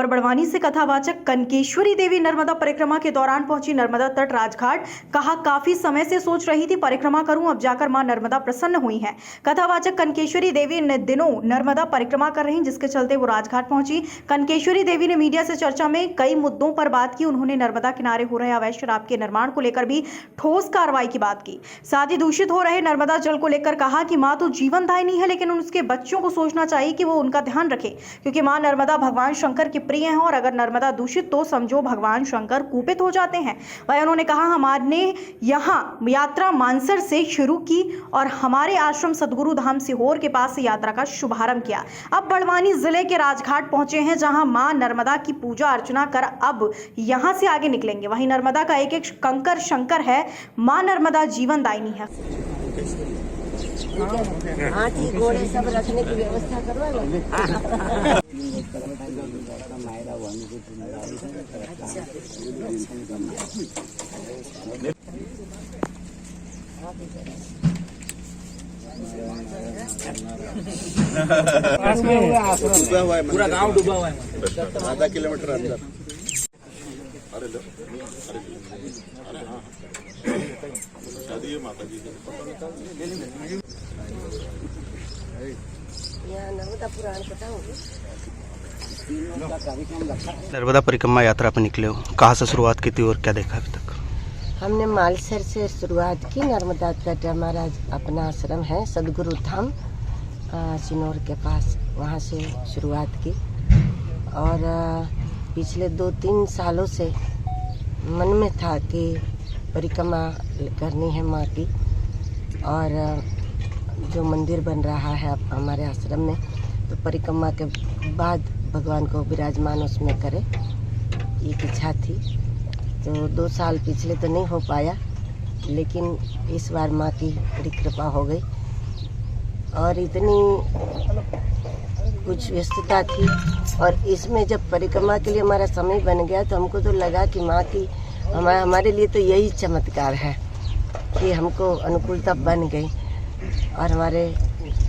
खबर बड़वानी से कथावाचक कनकेश्वरी देवी नर्मदा परिक्रमा के दौरान पहुंची नर्मदा तट राजघाट। कहा काफी समय से सोच रही थी परिक्रमा करूं, अब जाकर मां नर्मदा प्रसन्न हुई हैं। कथावाचक कनकेश्वरी देवी इन दिनों नर्मदा परिक्रमा कर रही, जिसके चलते वो राजघाट पहुंची। कनकेश्वरी देवी ने मीडिया से चर्चा में कई मुद्दों पर बात की। उन्होंने नर्मदा किनारे हो रहे अवैध शराब के निर्माण को लेकर भी ठोस कार्रवाई की बात की। साथ ही दूषित हो रहे नर्मदा जल को लेकर कहा कि मां तो जीवनदायिनी है, लेकिन उसके बच्चों को सोचना चाहिए कि वो उनका ध्यान रखे, क्योंकि मां नर्मदा भगवान शंकर की प्रिय हैं और अगर नर्मदा दूषित तो समझो भगवान शंकर कुपित हो जाते हैं। वहीं उन्होंने कहा हमारे यहाँ यात्रा मानसर से शुरू की और हमारे आश्रम सदगुरु धाम सीहोर के पास से यात्रा का शुभारंभ किया। अब बड़वानी जिले के राजघाट पहुंचे हैं, जहां मां नर्मदा की पूजा अर्चना कर अब यहां से आगे निकलेंगे। वहीं नर्मदा का एक एक कंकर शंकर है, मां नर्मदा जीवनदायिनी है। हाथी घोड़े सब रखने की व्यवस्था करवा लो। पूरा गांव डूबा हुआ है, आधा किलोमीटर अंदर। माता जी नर्मदा पुराण बताओगे? नर्मदा परिक्रमा यात्रा पर निकले हो, कहाँ से शुरुआत की थी और क्या देखा अभी तक? हमने मालसर से शुरुआत की। नर्मदा तट हमारा अपना आश्रम है सदगुरु धाम सिनोर के पास, वहाँ से शुरुआत की। और पिछले 2-3 सालों से मन में था कि परिक्रमा करनी है माँ की, और जो मंदिर बन रहा है हमारे आश्रम में, तो परिक्रमा के बाद भगवान को विराजमान उसमें करे, एक इच्छा थी। तो 2 साल पिछले तो नहीं हो पाया, लेकिन इस बार माँ की बड़ी कृपा हो गई और इतनी कुछ व्यस्तता थी। और इसमें जब परिक्रमा के लिए हमारा समय बन गया तो हमको तो लगा कि माँ की हमारे लिए तो यही चमत्कार है कि हमको अनुकूलता बन गई। और हमारे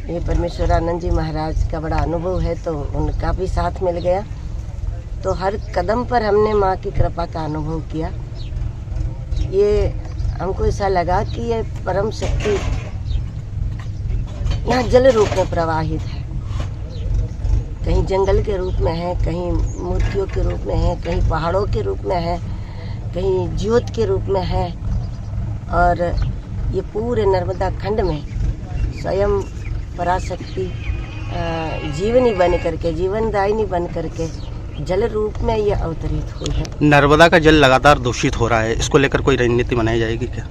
ये परमेश्वरानंद जी महाराज का बड़ा अनुभव है, तो उनका भी साथ मिल गया। तो हर कदम पर हमने माँ की कृपा का अनुभव किया। ये हमको ऐसा लगा कि ये परम शक्ति यहाँ जल रूप में प्रवाहित है, कहीं जंगल के रूप में है, कहीं मूर्तियों के रूप में है, कहीं पहाड़ों के रूप में है, कहीं ज्योत के रूप में है। और ये पूरे नर्मदा खंड में स्वयं पराशक्ति जीवनी बन करके, जीवनदायिनी बन करके जल रूप में ये अवतरित हुई है। नर्मदा का जल लगातार दूषित हो रहा है, इसको लेकर कोई रणनीति बनाई जाएगी क्या?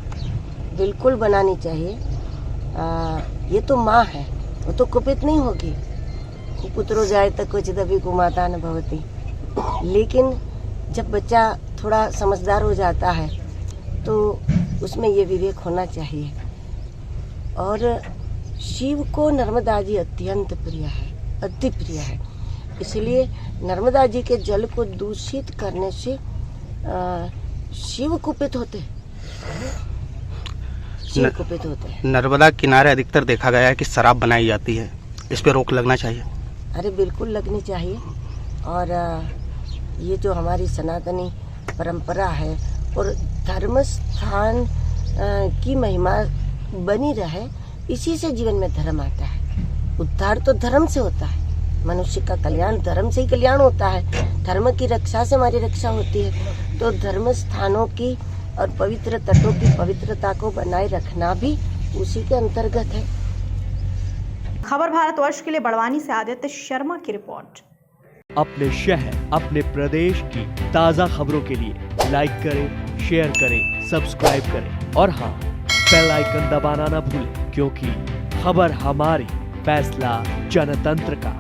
बिल्कुल बनानी चाहिए। ये तो माँ है, वो तो कुपित नहीं होगी। पुत्रो जाए तक कुछ दबी कुमाता न भवती। लेकिन जब बच्चा थोड़ा समझदार हो जाता है तो उसमें ये विवेक होना चाहिए। और शिव को नर्मदा जी अत्यंत प्रिय है, अति प्रिय है। इसलिए नर्मदा जी के जल को दूषित करने से शिव कुपित होते हैं, शिव कुपित होते हैं। नर्मदा किनारे अधिकतर देखा गया है कि शराब बनाई जाती है, इस पे रोक लगना चाहिए। अरे बिल्कुल लगनी चाहिए। और ये जो हमारी सनातनी परंपरा है और धर्म स्थान की महिमा बनी रहे, इसी से जीवन में धर्म आता है। उद्धार तो धर्म से होता है, मनुष्य का कल्याण धर्म से ही कल्याण होता है। धर्म की रक्षा से हमारी रक्षा होती है। तो धर्म स्थानों की और पवित्र तटों की पवित्रता को बनाए रखना भी उसी के अंतर्गत है। खबर भारतवर्ष के लिए बड़वानी से आदित्य शर्मा की रिपोर्ट। अपने शहर, अपने प्रदेश की ताज़ा खबरों के लिए लाइक करें, शेयर करें, सब्सक्राइब करें और हाँ, बेल आइकन दबाना ना भूलें, क्योंकि खबर हमारी, फैसला जनतंत्र का।